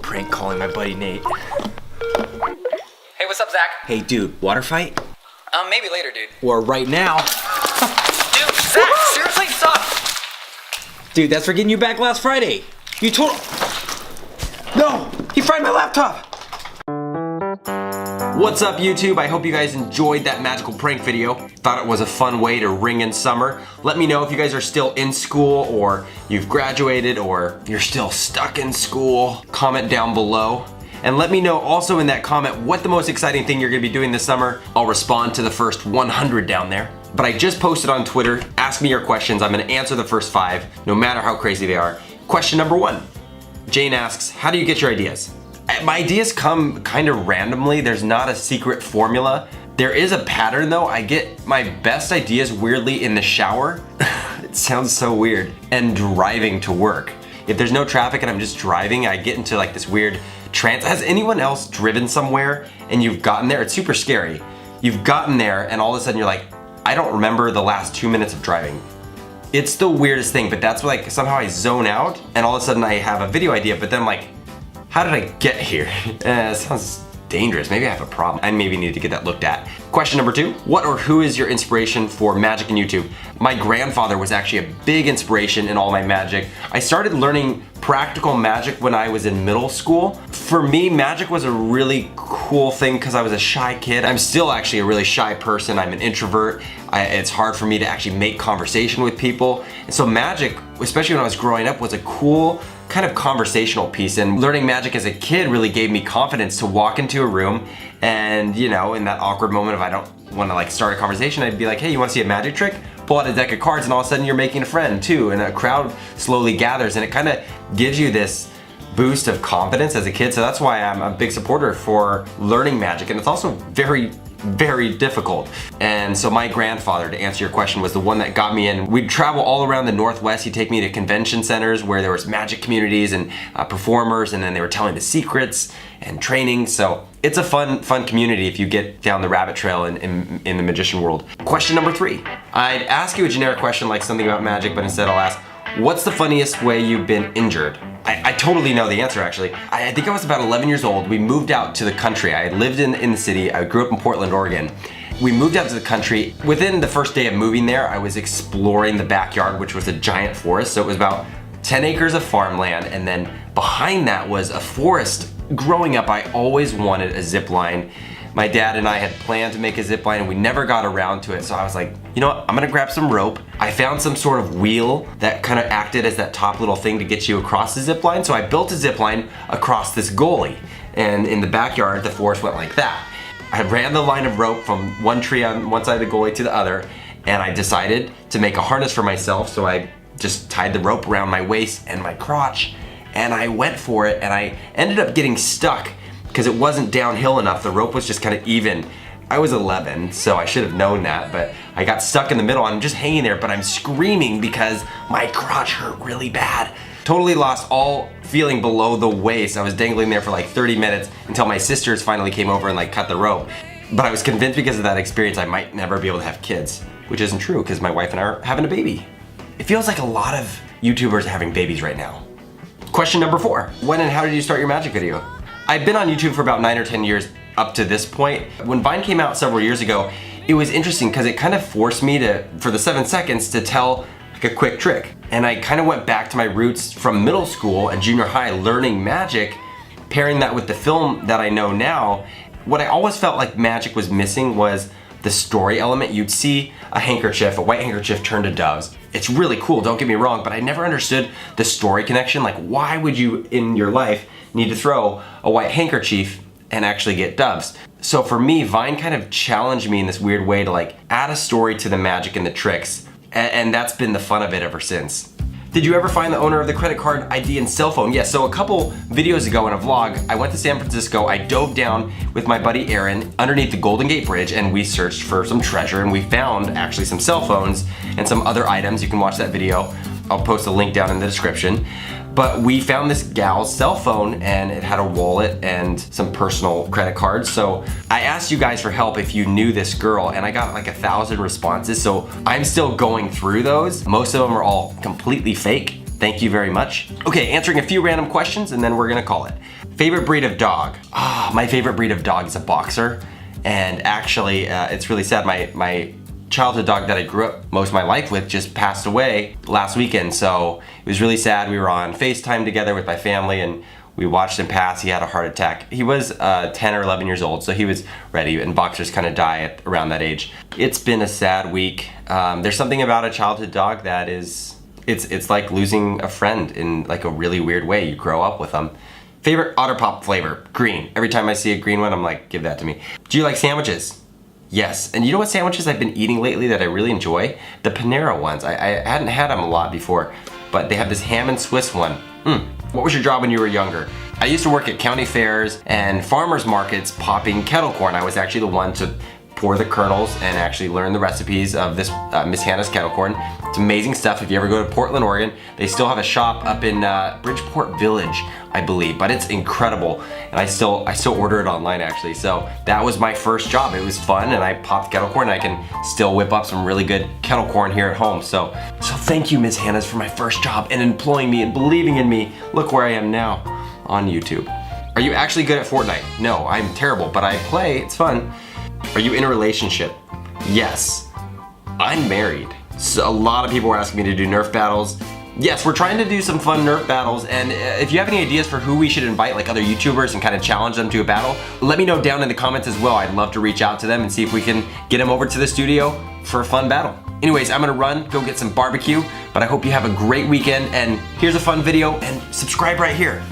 Prank calling my buddy Nate. Hey, what's up, Zach? Hey dude, water fight? Maybe later, dude. Or right now. Dude, Zach, seriously, stop! Dude, that's for getting you back last Friday. You told... No! He fried my laptop! What's up, YouTube? I hope you guys enjoyed that magical prank video. Thought it was a fun way to ring in summer. Let me know if you guys are still in school, or you've graduated, or you're still stuck in school. Comment down below. And let me know also in that comment what the most exciting thing you're gonna be doing this summer. I'll respond to the first 100 down there. But I just posted on Twitter, ask me your questions. I'm gonna answer the first 5, no matter how crazy they are. Question number 1. Jane asks, how do you get your ideas? My ideas come kind of randomly. There's not a secret formula. There is a pattern though. I get my best ideas weirdly in the shower. It sounds so weird. And driving to work. If there's no traffic and I'm just driving, I get into like this weird trance. Has anyone else driven somewhere and you've gotten there? It's super scary. You've gotten there and all of a sudden you're like, I don't remember the last 2 minutes of driving. It's the weirdest thing, but that's like somehow I zone out and all of a sudden I have a video idea, but then I'm like, how did I get here? It sounds dangerous. Maybe I have a problem. I maybe need to get that looked at. Question number 2, what or who is your inspiration for magic and YouTube? My grandfather was actually a big inspiration in all my magic. I started learning practical magic when I was in middle school. For me, magic was a really cool thing because I was a shy kid. I'm still actually a really shy person. I'm an introvert. It's hard for me to actually make conversation with people. And so magic, especially when I was growing up, was a cool kind of conversational piece, and learning magic as a kid really gave me confidence to walk into a room and, you know, in that awkward moment if I don't want to like start a conversation, I'd be like, hey, you want to see a magic trick? Pull out a deck of cards and all of a sudden you're making a friend too, and a crowd slowly gathers and it kind of gives you this boost of confidence as a kid. So that's why I'm a big supporter for learning magic, and it's also very difficult. And so my grandfather, to answer your question, was the one that got me in. We'd travel all around the Northwest. He'd take me to convention centers where there was magic communities and performers, and then they were telling the secrets and training. So it's a fun community if you get down the rabbit trail in the magician world. Question number 3. I'd ask you a generic question like something about magic, but instead I'll ask, what's the funniest way you've been injured? I totally know the answer actually. I think I was about 11 years old. We moved out to the country. I lived in the city. I grew up in Portland, Oregon. We moved out to the country. Within the first day of moving there, I was exploring the backyard, which was a giant forest. So it was about 10 acres of farmland, and then behind that was a forest. Growing up, I always wanted a zip line. My dad and I had planned to make a zip line and we never got around to it. So I was like, you know what, I'm gonna grab some rope. I found some sort of wheel that kind of acted as that top little thing to get you across the zip line. So I built a zip line across this gully. And in the backyard, the forest went like that. I ran the line of rope from one tree on one side of the gully to the other, and I decided to make a harness for myself. So I just tied the rope around my waist and my crotch, and I went for it, and I ended up getting stuck because it wasn't downhill enough. The rope was just kind of even. I was 11, so I should have known that, but I got stuck in the middle. I'm just hanging there, but I'm screaming because my crotch hurt really bad. Totally lost all feeling below the waist. I was dangling there for like 30 minutes until my sisters finally came over and like cut the rope. But I was convinced because of that experience I might never be able to have kids, which isn't true because my wife and I are having a baby. It feels like a lot of YouTubers are having babies right now. Question number 4, when and how did you start your magic video? I've been on YouTube for about 9 or 10 years up to this point. When Vine came out several years ago, it was interesting because it kind of forced me to, for the 7 seconds, to tell like a quick trick. And I kind of went back to my roots from middle school and junior high learning magic, pairing that with the film that I know now. What I always felt like magic was missing was the story element. You'd see a handkerchief, a white handkerchief turned to doves. It's really cool, don't get me wrong, but I never understood the story connection. Like, why would you in your life need to throw a white handkerchief and actually get doves? So for me, Vine kind of challenged me in this weird way to like add a story to the magic and the tricks. And that's been the fun of it ever since. Did you ever find the owner of the credit card ID and cell phone? Yes, so a couple videos ago in a vlog, I went to San Francisco, I dove down with my buddy Aaron underneath the Golden Gate Bridge, and we searched for some treasure, and we found actually some cell phones and some other items. You can watch that video. I'll post a link down in the description. But we found this gal's cell phone and it had a wallet and some personal credit cards. So I asked you guys for help if you knew this girl, and I got like 1,000 responses. So I'm still going through those. Most of them are all completely fake. Thank you very much. Okay, answering a few random questions and then we're gonna call it. Favorite breed of dog? My favorite breed of dog is a boxer. And actually, it's really sad. My childhood dog that I grew up most of my life with just passed away last weekend. So it was really sad. We were on FaceTime together with my family and we watched him pass. He had a heart attack. He was 10 or 11 years old, so he was ready, and boxers kind of die at around that age. It's been a sad week. There's something about a childhood dog that is, it's like losing a friend in like a really weird way. You grow up with them. Favorite Otter Pop flavor? Green. Every time I see a green one, I'm like, give that to me. Do you like sandwiches? Yes. And you know what sandwiches I've been eating lately that I really enjoy? The Panera ones. I hadn't had them a lot before, but they have this ham and Swiss one. What was your job when you were younger? I used to work at county fairs and farmers markets popping kettle corn. I was actually the one to pour the kernels and actually learn the recipes of this Miss Hannah's kettle corn. It's amazing stuff. If you ever go to Portland, Oregon, they still have a shop up in Bridgeport Village, I believe, but it's incredible. And I still order it online actually. So that was my first job. It was fun and I popped kettle corn and I can still whip up some really good kettle corn here at home. So thank you, Miss Hannah's, for my first job and employing me and believing in me. Look where I am now on YouTube. Are you actually good at Fortnite? No, I'm terrible, but I play, it's fun. Are you in a relationship? Yes. I'm married. So a lot of people were asking me to do Nerf battles. Yes, we're trying to do some fun Nerf battles, and if you have any ideas for who we should invite, like other YouTubers, and kind of challenge them to a battle, let me know down in the comments as well. I'd love to reach out to them and see if we can get them over to the studio for a fun battle. Anyways, I'm gonna run, go get some barbecue, but I hope you have a great weekend, and here's a fun video, and subscribe right here.